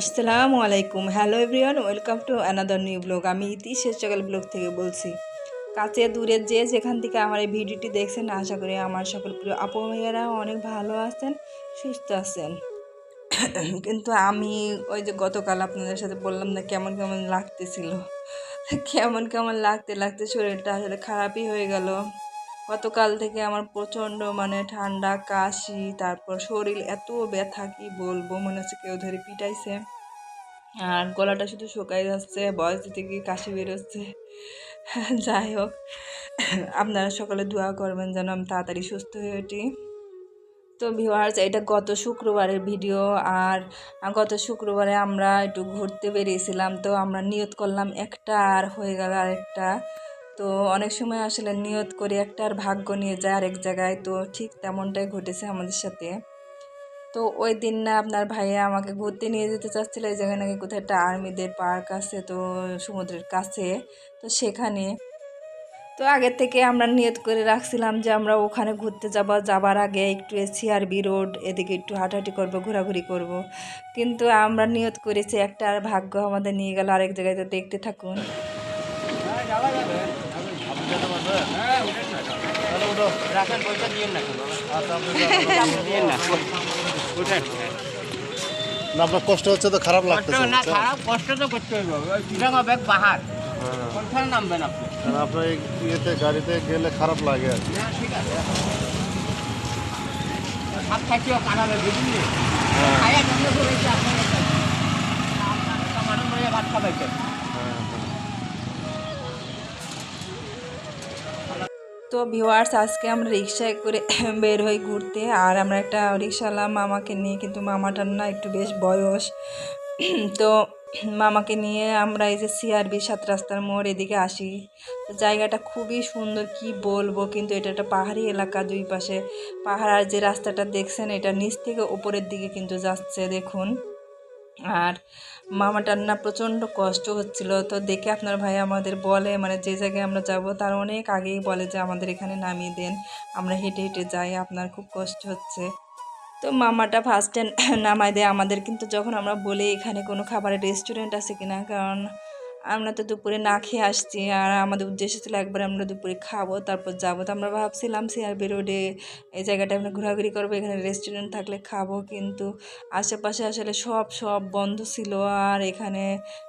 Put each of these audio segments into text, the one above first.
আসসালামু আলাইকুম, hello everyone, welcome to another new blog. আমি ইতি শেষ সকাল ব্লগ থেকে বলছি। কাছে দূরে যে যেখান থেকে আমার এই ভিডিওটি দেখছেন, আশা করি আমার সকল প্রিয় আপু ভাইয়ারা অনেক ভালো আছেন, সুস্থ আছেন। কিন্তু আমি ওই যে গতকাল আপনাদের সাথে বললাম না কেমন কেমন লাগতেছিল, কেমন কেমন লাগতে লাগতে শরীরটা আসলে খারাপই হয়ে গেল। গতকাল থেকে আমার প্রচণ্ড ঠান্ডা, কাশি, তারপর শরীর এত ব্যথা কি বলবো, মনে হচ্ছে কেউ ধরে পিটাইছে। আর গলাটা শুধু শুকাই যাচ্ছে, বয়স দিতে গিয়ে কাশি বেরোচ্ছে। যাই হোক, আপনারা সকালে দোয়া করবেন যেন আমি তাড়াতাড়ি সুস্থ হয়ে উঠি। তো ভিউয়ার্স, এটা গত শুক্রবারের ভিডিও। আর গত শুক্রবারে আমরা একটু ঘুরতে বেরিয়েছিলাম, তো আমরা নিয়ত করলাম একটা, আর হয়ে গেল আরেকটা। তো অনেক সময় আসলে নিয়ত করে একটা আর ভাগ্য নিয়ে যায় আরেক জায়গায়, তো ঠিক তেমনটাই ঘটেছে আমাদের সাথে। তো ওই দিন না আপনার ভাইয়া আমাকে ঘুরতে নিয়ে যেতে চাচ্ছিল, এই জায়গায় নাকি কোথায় একটা আর্মিদের পার্ক আছে, তো সমুদ্রের কাছে। তো সেখানে তো আগের থেকে আমরা নিয়ত করে রাখছিলাম যে আমরা ওখানে ঘুরতে যাবার আগে একটু সিআরবি রোড এদিকে একটু হাঁটাহাঁটি করব, ঘোরাঘুরি করব। কিন্তু আমরা নিয়ত করেছি একটা, আর ভাগ্য আমাদের নিয়ে গেল আরেক জায়গায়। তো দেখতে থাকুন। আপনার কষ্ট হচ্ছে তো, খারাপ লাগতেছে না, খারাপ কষ্ট তো করতে হবে পাহাড় কোনখানে নামবেন আপনি? আপনার ইয়েতে গাড়িতে গেলে খারাপ লাগে আর কি। ঠিক আছে, সব থাকিও কানালে বুঝলি ভাত খাবাইছে। তো ভিউয়ার্স, আজকে আমরা রিক্সায় করে বের হই ঘুরতে। আর আমরা একটা রিক্সাওয়ালা মামাকে নিয়ে, কিন্তু মামাটার না একটু বেশ বয়স, তো মামাকে নিয়ে আমরা এই যে সিআরবি 7 রাস্তার মোড় এদিকে আসি। তো জায়গাটা খুবই সুন্দর, কি বলবো। কিন্তু এটা একটা পাহাড়ি এলাকা, দুই পাশে পাহাড়। আর যে রাস্তাটা দেখছেন, এটা নিচ থেকে উপরের দিকে কিন্তু যাচ্ছে, দেখুন। আর মামাটার না প্রচণ্ড কষ্ট হচ্ছিল। তো দেখে আপনার ভাই আমাদের বলে, যে জায়গায় আমরা যাব তার অনেক আগেই বলে যে আমাদের এখানে নামিয়ে দেন, আমরা হেঁটে হেঁটে যাই, আপনার খুব কষ্ট হচ্ছে। তো মামাটা ফার্স্টে নামাই দেয় আমাদের। কিন্তু যখন আমরা বলি এখানে কোনো খাবারের রেস্টুরেন্ট আছে কিনা, কারণ আমরা তো দুপুরে না খেয়ে আসছি, আর আমাদের উদ্দেশ্য ছিল একবার আমরা দুপুরে খাবো তারপর যাবো। তো আমরা ভাবছিলাম সিআরবি রোডে এই জায়গাটা আমরা ঘোরাঘুরি করবো, এখানে রেস্টুরেন্ট থাকলে খাবো। কিন্তু আশেপাশে আসলে সব বন্ধ ছিল। আর এখানে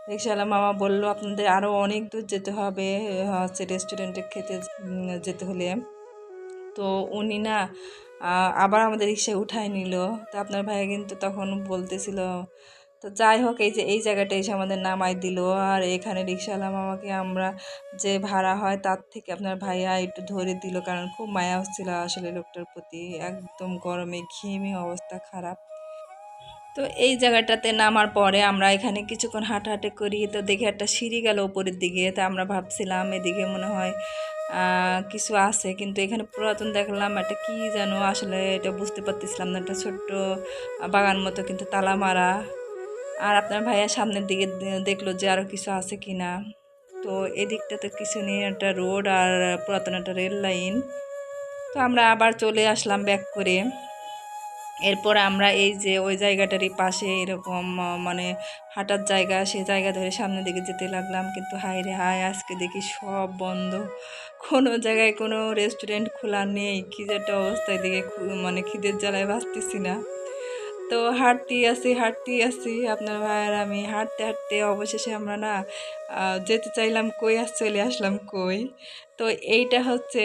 রিকশাওয়ালা মামা বললো আপনাদের আরও অনেক দূর যেতে হবে হচ্ছে রেস্টুরেন্টে খেতে যেতে হলে। তো উনি না আবার আমাদের রিক্সায় উঠায় নিল। তো আপনার ভাইয়া কিন্তু তখন বলতেছিল। তো যাই হোক, এই যে এই জায়গাটা এসে আমাদের নামাই দিল। আর এখানে রিক্সাওয়ালা মামাকে আমরা যে ভাড়া হয় তার থেকে আপনার ভাইয়া একটু ধরে দিল, কারণ খুব মায়া হচ্ছিল আসলে লোকটার প্রতি। একদম গরমে ঘেমে অবস্থা খারাপ। তো এই জায়গাটাতে নামার পরে আমরা এখানে কিছুক্ষণ হাঁটাহাঁটি করি। তো দেখে একটা সিঁড়ি গেল উপরের দিকে। তো আমরা ভাবছিলাম এদিকে মনে হয় কিছু আছে, কিন্তু এখানে পুরাতন দেখলাম একটা কি যেন, আসলে এটা বুঝতে পারতেছিলাম না। একটা ছোট্ট বাগান মতো, কিন্তু তালা মারা। আর আপনার ভাইয়া সামনের দিকে দেখলো যে আরও কিছু আছে কি না। তো এদিকটা তো কিছু নেই, একটা রোড আর পুরাতন একটা রেল লাইন। তো আমরা আবার চলে আসলাম ব্যাক করে। এরপর আমরা এই যে ওই জায়গাটারই পাশে এরকম হাঁটার জায়গা, সেই জায়গা ধরে সামনের দিকে যেতে লাগলাম। কিন্তু হায় রে হায়, আজকে দেখি সব বন্ধ, কোনো জায়গায় কোনো রেস্টুরেন্ট খোলা নেই। কি যে একটা অবস্থায় দিকে খিদের জ্বালায় বাঁচতেছি না। তো হাঁটতেই আছি আপনার ভাই আর আমি হাঁটতে হাঁটতে অবশেষে আমরা না যেতে চাইলাম কই, আর চলে আসলাম কই। তো এইটা হচ্ছে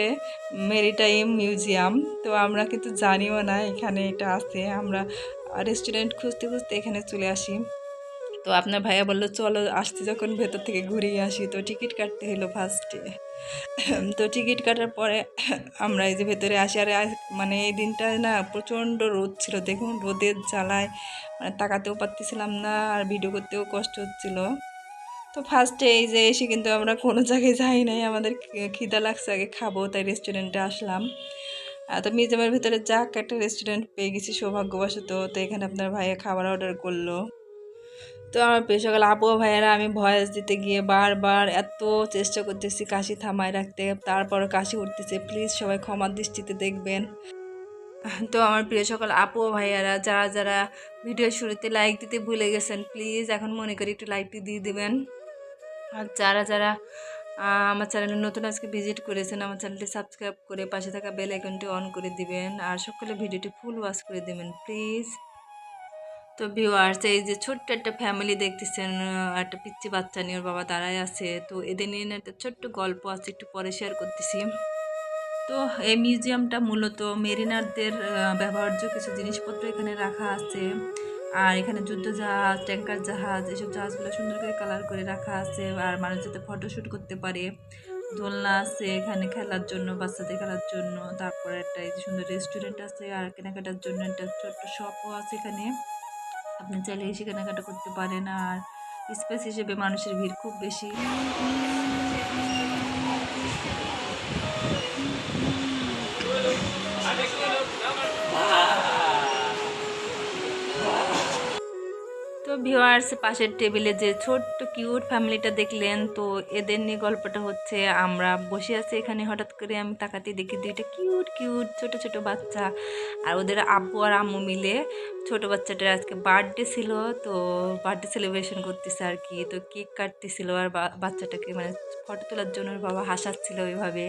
মেরিটাইম মিউজিয়াম। তো আমরা কিন্তু জানিও না এখানে এটা আছে। আমরা রেস্টুরেন্ট খুঁজতে খুঁজতে এখানে চলে আসি। তো আপনার ভাইয়া বললো চলো, আসতে যখন ভেতর থেকে ঘুরিয়ে আসি। তো টিকিট কাটতে হলো ফার্স্টে। তো টিকিট কাটার পরে আমরা এই যে ভেতরে আসি। আর এই দিনটায় না প্রচণ্ড রোদ ছিল, দেখুন রোদের জ্বালায় তাকাতেও পারতেছিলাম না, আর ভিডিও করতেও কষ্ট হচ্ছিল। তো ফার্স্টে এই যে এসে কিন্তু আমরা কোনো জায়গায় যাই নাই, আমাদের খিদা লাগছে, আগে খাবো, তাই রেস্টুরেন্টে আসলাম। তো মিউজিয়ামের ভিতরে যাক একটা রেস্টুরেন্ট পেয়ে গেছি সৌভাগ্যবশত। তো এখানে আপনার ভাইয়া খাবার অর্ডার করলো। তো আমার প্রিয় সকাল আপু ভাইয়েরা, আমি ভয়েস দিতে গিয়ে বারবার এত চেষ্টা করতেছি কাশি থামায় রাখতে, তারপরও কাশি উঠতেছে। প্লিজ সবাই ক্ষমার দৃষ্টিতে দেখবেন। তো আমার প্রিয় সকল আপু ও ভাইয়ারা যারা যারা ভিডিও শুরুতে লাইক দিতে ভুলে গেছেন প্লিজ এখন মনে করি একটু লাইকটি দিয়ে দিবেন। আর যারা যারা আমার চ্যানেলে নতুন আজকে ভিজিট করেছেন আমার চ্যানেলটি সাবস্ক্রাইব করে পাশে থাকা বেল আইকনটি অন করে দিবেন আর সকলে ভিডিওটি ফুল ওয়াচ করে দিবেন প্লিজ। তো ভিউয়ার্স এই যে ছোট্ট একটা ফ্যামিলি দেখতেছেন, একটা পিচ্চি বাচ্চা নিয়ে ওর বাবা দাঁড়ায় আছে। তো এদের নিয়ে না একটা ছোট্ট গল্প আছে, একটু পরে শেয়ার করতেছি। তো এই মিউজিয়ামটা মূলত মেরিনারদের ব্যবহার্য কিছু জিনিসপত্র এখানে রাখা আছে। আর এখানে যুদ্ধ জাহাজ, ট্যাঙ্কার জাহাজ, এসব জাহাজগুলো সুন্দর করে কালার করে রাখা আছে আর মানুষ যাতে ফটোশ্যুট করতে পারে। দোলনা আছে এখানে খেলার জন্য, বাচ্চাদের খেলার জন্য। তারপরে একটা এই যে সুন্দর রেস্টুরেন্ট আছে আর কেনাকাটার জন্য একটা ছোট্ট শপও আছে এখানে, আপনি চাইলে এসে কেনাকাটা করতে পারেন। আর স্পেস হিসেবে মানুষের ভিড় খুব বেশি। তো ভিউয়ার্স পাশের টেবিলে যে ছোট্ট কিউট ফ্যামিলিটা দেখলেন, তো এদের নিয়ে গল্পটা হচ্ছে। আমরা বসে আছি এখানে, হঠাৎ করে আমি তাকাতে দেখি দুইটা কিউট কিউট ছোট ছোট বাচ্চা আর ওদের আব্বু আর আম্মু মিলে ছোট বাচ্চাটার আজকে বার্থডে ছিল। তো বার্থডে সেলিব্রেশন করতেছে আর কি। তো কেক কাটতেছিল আর বাচ্চাটাকে মানে ফটো তোলার জন্য ওর বাবা হাসাচ্ছিল ওইভাবে।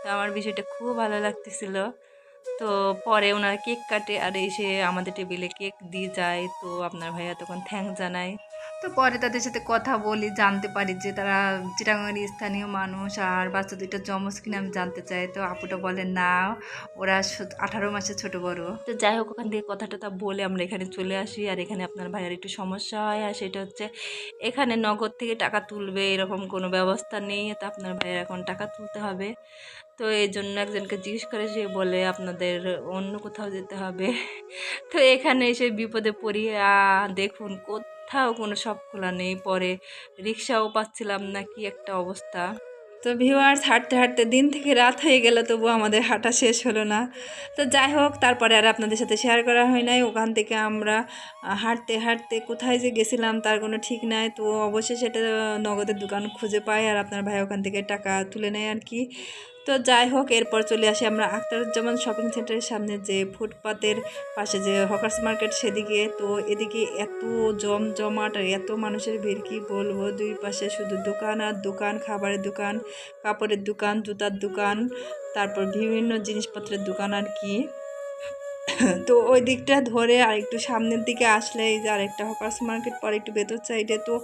তো আমার বিষয়টা খুব ভালো লাগতেছিল। তো পরে ওনারা কেক কাটে আর এসে আমাদের টেবিলে কেক দিয়ে যায়। তো আপনার ভাইয়া তখন থ্যাঙ্ক জানায়। তো পরে তাদের সাথে কথা বলি, জানতে পারি যে তারা চিটাগাঙের স্থানীয় মানুষ আর বাচ্চা দুইটা জমজ কিনা আমি জানতে চাই। তো আপুটা বলে না, ওরা 18 মাসে ছোট বড়। তো যাই হোক ওখান থেকে কথাটা তা বলে আমরা এখানে চলে আসি। আর এখানে আপনার ভাইয়ার একটু সমস্যা হয়, আর সেটা হচ্ছে এখানে নগদ থেকে টাকা তুলবে এরকম কোনো ব্যবস্থা নেই। তো আপনার ভাইয়ার এখন টাকা তুলতে হবে। তো এই জন্য একজনকে জিজ্ঞেস করে, সে বলে আপনাদের অন্য কোথাও যেতে হবে। তো এখানে এসে বিপদে পড়ি। দেখুন কোথাও কোনো শপ খোলা নেই, পরে রিক্সাও পাচ্ছিলাম না, কি একটা অবস্থা। তো ভিউয়ার্স হাঁটতে হাঁটতে দিন থেকে রাত হয়ে গেল, তবু আমাদের হাঁটা শেষ হলো না। তো যাই হোক তারপরে আর আপনাদের সাথে শেয়ার করা হয় নাই। ওখান থেকে আমরা হাঁটতে হাঁটতে কোথায় যে গেছিলাম তার কোনো ঠিক নাই। তো অবশ্যই সেটা নগদের দোকান খুঁজে পাই আর আপনার ভাই ওখান থেকে টাকা তুলে নেয় আর কি। তো যাই হোক এরপর চলে আসি আমরা আখতারুজ্জামান শপিং সেন্টারের সামনে যে ফুটপাতের পাশে যে হকার্স মার্কেট সেদিকে। তো এদিকে এত জমজমাট আর এত মানুষের ভিড় কি বলবো, দুই পাশে শুধু দোকান আর দোকান, খাবারের দোকান, কাপড়ের দোকান, জুতার দোকান, তারপর বিভিন্ন জিনিসপত্রের দোকান আর কি। তো ওই দিকটা ধরে আর একটু সামনের দিকে আসলে এই যে আরেকটা হকার্স মার্কেট, পরে একটু ভেতর সাইডে। তো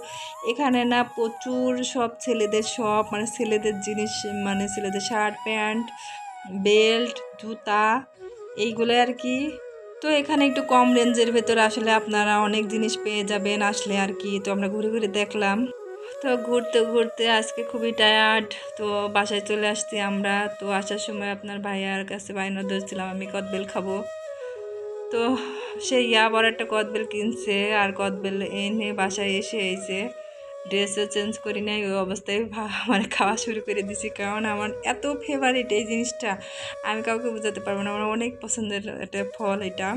এখানে না প্রচুর সব ছেলেদের সব মানে ছেলেদের জিনিস, মানে ছেলেদের শার্ট প্যান্ট, বেল্ট, জুতা, এইগুলো আর কি। তো এখানে একটু কম রেঞ্জের ভেতরে আসলে আপনারা অনেক জিনিস পেয়ে যাবেন আসলে আর কি। তো আমরা ঘুরে ঘুরে দেখলাম। তো ঘুরতে ঘুরতে আজকে খুবই টায়ার্ড, তো বাসায় চলে আসছি আমরা। তো আসার সময় আপনার ভাইয়ার কাছে বায়না ধরছিলাম আমি কদবেল খাবো। তো সেই বড় একটা কদবেল কিনছে আর কদবেল এনে বাসায় এসে এই যে ড্রেসও চেঞ্জ করি নাই, ওই অবস্থায় মানে খাওয়া শুরু করে দিছি। কারণ আমার এত ফেভারিট এই জিনিসটা, আমি কাউকে বোঝাতে পারবো না, আমার অনেক পছন্দের একটা ফল এটা।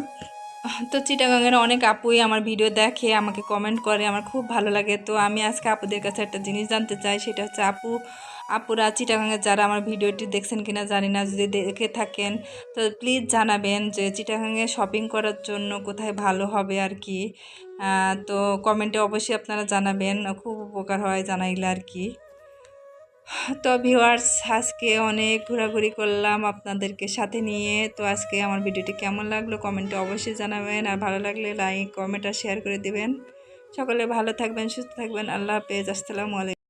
তো চিটাগাঙের অনেক আপুই আমার ভিডিও দেখে, আমাকে কমেন্ট করে, আমার খুব ভালো লাগে। তো আমি আজকে আপুদের কাছে একটা জিনিস জানতে চাই, সেটা হচ্ছে আপুরা চিটাগাঙের যারা আমার ভিডিওটি দেখছেন কিনা জানি না, যদি দেখে থাকেন তো প্লিজ জানাবেন যে চিটাগাঙে শপিং করার জন্য কোথায় ভালো হবে আর কি। তো কমেন্টে অবশ্যই আপনারা জানাবেন, খুব উপকার হয় জানাইলে আর কি। তো ভিউয়ার্স আজকে অনেক ঘোরাঘুরি করলাম আপনাদেরকে সাথে নিয়ে। তো আজকে আমার ভিডিওটি কেমন লাগলো কমেন্টে অবশ্যই জানাবেন, আর ভালো লাগলে লাইক কমেন্ট আর শেয়ার করে দেবেন। সকলে ভালো থাকবেন, সুস্থ থাকবেন। আল্লাহ হাফেজ, আসসালামু আলাইকুম।